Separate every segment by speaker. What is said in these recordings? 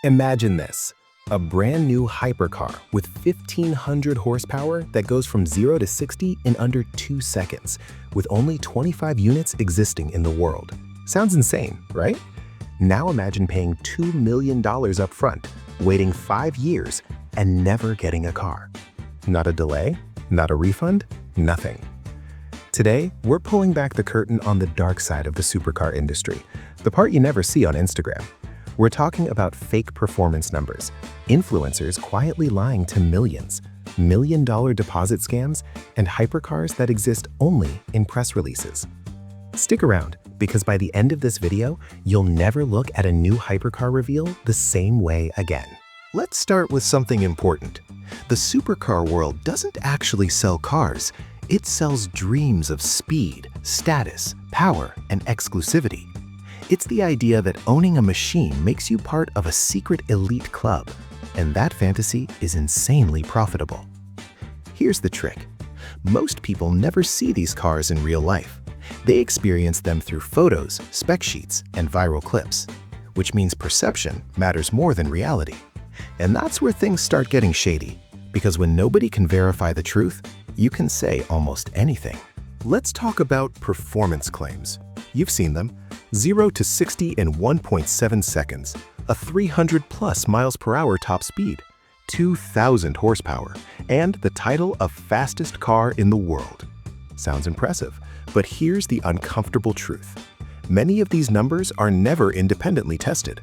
Speaker 1: Imagine this, a brand new hypercar with 1,500 horsepower that goes from 0 to 60 in under 2 seconds, with only 25 units existing in the world. Sounds insane, right? Now imagine paying $2 million up front, waiting 5 years, and never getting a car. Not a delay, not a refund, nothing. Today, we're pulling back the curtain on the dark side of the supercar industry, the part you never see on Instagram. We're talking about fake performance numbers, influencers quietly lying to millions, million-dollar deposit scams, and hypercars that exist only in press releases. Stick around, because by the end of this video, you'll never look at a new hypercar reveal the same way again.
Speaker 2: Let's start with something important. The supercar world doesn't actually sell cars. It sells dreams of speed, status, power, and exclusivity. It's the idea that owning a machine makes you part of a secret elite club, and that fantasy is insanely profitable. Here's the trick. Most people never see these cars in real life. They experience them through photos, spec sheets, and viral clips, which means perception matters more than reality. And that's where things start getting shady, because when nobody can verify the truth, you can say almost anything. Let's talk about performance claims. You've seen them. 0 to 60 in 1.7 seconds, a 300+ miles per hour top speed, 2,000 horsepower, and the title of fastest car in the world. Sounds impressive, but here's the uncomfortable truth. Many of these numbers are never independently tested.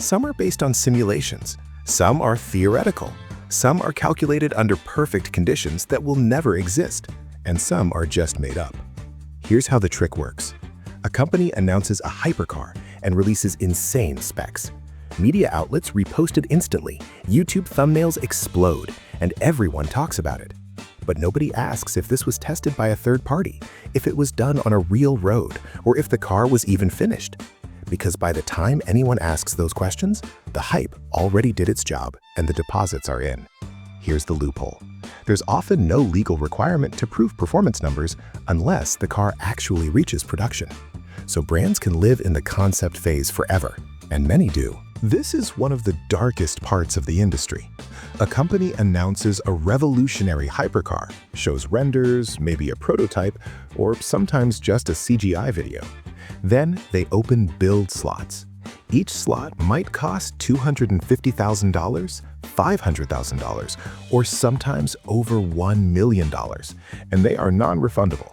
Speaker 2: Some are based on simulations, some are theoretical, some are calculated under perfect conditions that will never exist, and some are just made up. Here's how the trick works. A company announces a hypercar and releases insane specs. Media outlets repost it instantly, YouTube thumbnails explode, and everyone talks about it. But nobody asks if this was tested by a third party, if it was done on a real road, or if the car was even finished. Because by the time anyone asks those questions, the hype already did its job and the deposits are in. Here's the loophole. There's often no legal requirement to prove performance numbers unless the car actually reaches production. So brands can live in the concept phase forever, and many do. This is one of the darkest parts of the industry. A company announces a revolutionary hypercar, shows renders, maybe a prototype, or sometimes just a CGI video. Then they open build slots. Each slot might cost $250,000, $500,000, or sometimes over $1 million, and they are non-refundable.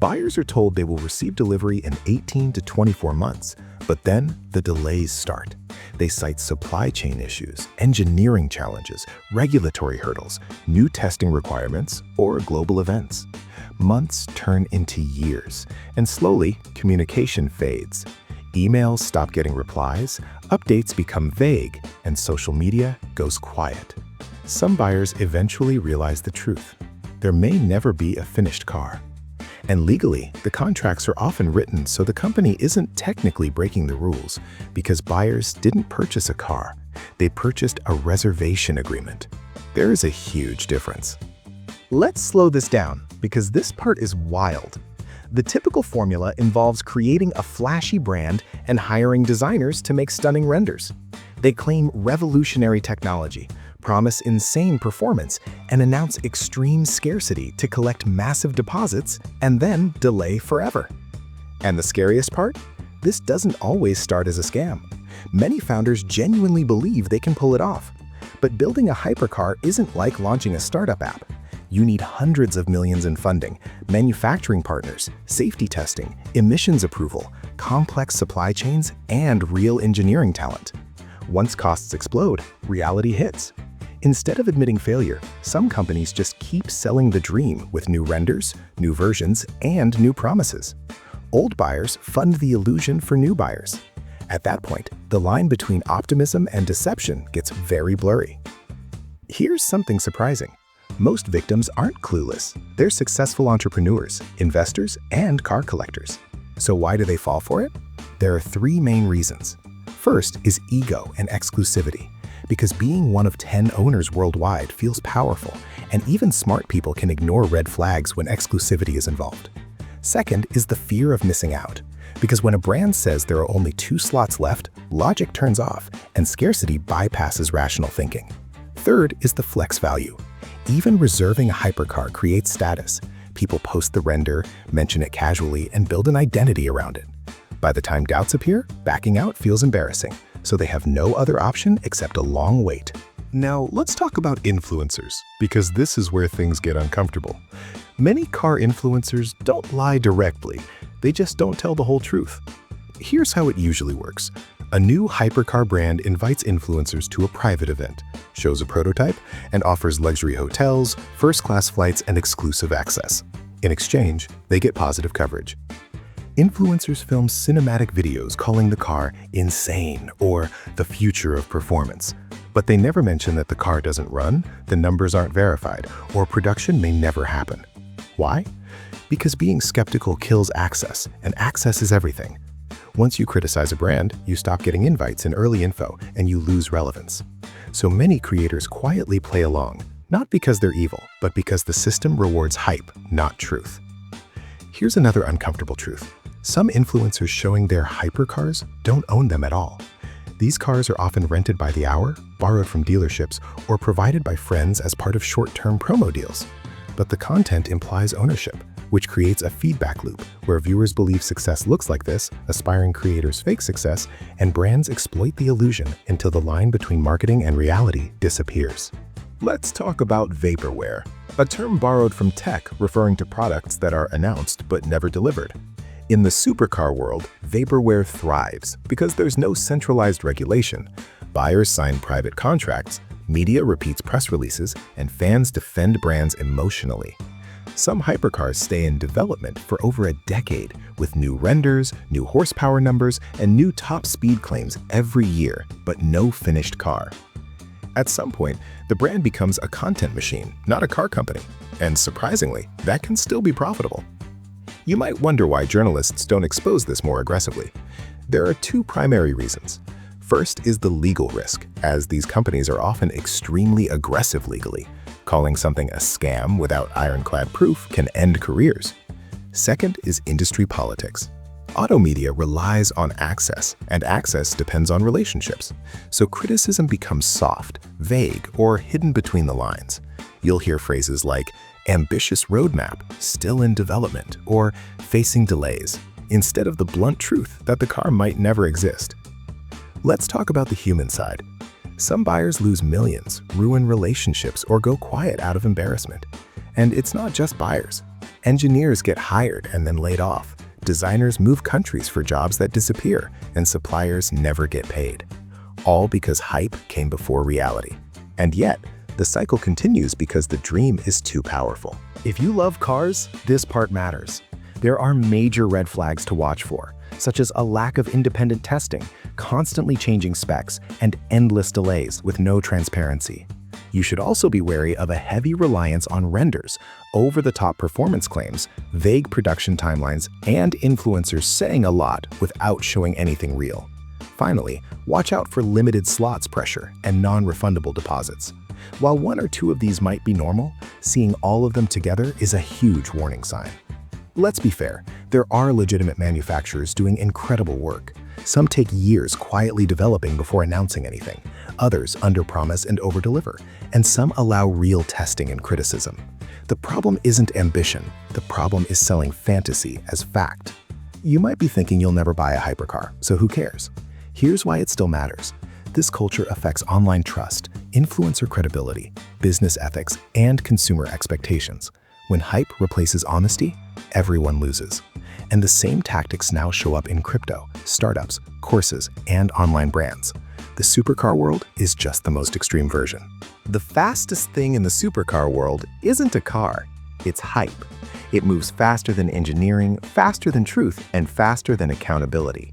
Speaker 2: Buyers are told they will receive delivery in 18 to 24 months, but then the delays start. They cite supply chain issues, engineering challenges, regulatory hurdles, new testing requirements, or global events. Months turn into years, and slowly, communication fades. Emails stop getting replies, updates become vague, and social media goes quiet. Some buyers eventually realize the truth. There may never be a finished car. And legally, the contracts are often written so the company isn't technically breaking the rules because buyers didn't purchase a car. They purchased a reservation agreement. There is a huge difference. Let's slow this down because this part is wild. The typical formula involves creating a flashy brand and hiring designers to make stunning renders. They claim revolutionary technology, promise insane performance, and announce extreme scarcity to collect massive deposits and then delay forever. And the scariest part? This doesn't always start as a scam. Many founders genuinely believe they can pull it off. But building a hypercar isn't like launching a startup app. You need hundreds of millions in funding, manufacturing partners, safety testing, emissions approval, complex supply chains, and real engineering talent. Once costs explode, reality hits. Instead of admitting failure, some companies just keep selling the dream with new renders, new versions, and new promises. Old buyers fund the illusion for new buyers. At that point, the line between optimism and deception gets very blurry. Here's something surprising. Most victims aren't clueless. They're successful entrepreneurs, investors, and car collectors. So why do they fall for it? There are 3 main reasons. First is ego and exclusivity, because being one of 10 owners worldwide feels powerful, and even smart people can ignore red flags when exclusivity is involved.
Speaker 1: Second is the fear of missing out. Because when a brand says there are only 2 slots left, logic turns off and scarcity bypasses rational thinking. Third is the flex value. Even reserving a hypercar creates status. People post the render, mention it casually, and build an identity around it. By the time doubts appear, backing out feels embarrassing, so they have no other option except a long wait.
Speaker 2: Now, let's talk about influencers, because this is where things get uncomfortable. Many car influencers don't lie directly, they just don't tell the whole truth. Here's how it usually works. A new hypercar brand invites influencers to a private event, shows a prototype, and offers luxury hotels, first-class flights, and exclusive access. In exchange, they get positive coverage. Influencers film cinematic videos calling the car insane or the future of performance. But they never mention that the car doesn't run, the numbers aren't verified, or production may never happen. Why? Because being skeptical kills access, and access is everything. Once you criticize a brand, you stop getting invites and early info, and you lose relevance. So many creators quietly play along, not because they're evil, but because the system rewards hype, not truth. Here's another uncomfortable truth. Some influencers showing their hypercars don't own them at all. These cars are often rented by the hour, borrowed from dealerships, or provided by friends as part of short-term promo deals. But the content implies ownership, which creates a feedback loop where viewers believe success looks like this, aspiring creators fake success, and brands exploit the illusion until the line between marketing and reality disappears.
Speaker 1: Let's talk about vaporware, a term borrowed from tech referring to products that are announced but never delivered. In the supercar world, vaporware thrives because there's no centralized regulation. Buyers sign private contracts, media repeats press releases, and fans defend brands emotionally. Some hypercars stay in development for over a decade with new renders, new horsepower numbers, and new top speed claims every year, but no finished car. At some point, the brand becomes a content machine, not a car company. And surprisingly, that can still be profitable. You might wonder why journalists don't expose this more aggressively. There are 2 primary reasons. First is the legal risk, as these companies are often extremely aggressive legally. Calling something a scam without ironclad proof can end careers. Second is industry politics. Auto media relies on access, and access depends on relationships. So criticism becomes soft, vague, or hidden between the lines. You'll hear phrases like, ambitious roadmap, still in development, or facing delays, instead of the blunt truth that the car might never exist. Let's talk about the human side. Some buyers lose millions, ruin relationships, or go quiet out of embarrassment. And it's not just buyers. Engineers get hired and then laid off. Designers move countries for jobs that disappear, and suppliers never get paid. All because hype came before reality. And yet, the cycle continues because the dream is too powerful. If you love cars, this part matters. There are major red flags to watch for, such as a lack of independent testing, constantly changing specs, and endless delays with no transparency. You should also be wary of a heavy reliance on renders, over-the-top performance claims, vague production timelines, and influencers saying a lot without showing anything real. Finally, watch out for limited slots pressure and non-refundable deposits. While 1 or 2 of these might be normal, seeing all of them together is a huge warning sign. Let's be fair, there are legitimate manufacturers doing incredible work. Some take years quietly developing before announcing anything. Others underpromise and overdeliver, and some allow real testing and criticism. The problem isn't ambition, the problem is selling fantasy as fact. You might be thinking you'll never buy a hypercar, so who cares? Here's why it still matters. This culture affects online trust, influencer credibility, business ethics, and consumer expectations. When hype replaces honesty, everyone loses. And the same tactics now show up in crypto, startups, courses, and online brands. The supercar world is just the most extreme version. The fastest thing in the supercar world isn't a car, it's hype. It moves faster than engineering, faster than truth, and faster than accountability.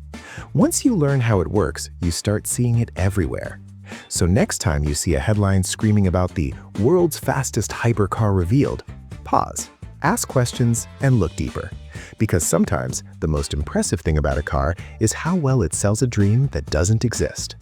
Speaker 1: Once you learn how it works, you start seeing it everywhere. So next time you see a headline screaming about the world's fastest hypercar revealed, pause, ask questions, and look deeper. Because sometimes the most impressive thing about a car is how well it sells a dream that doesn't exist.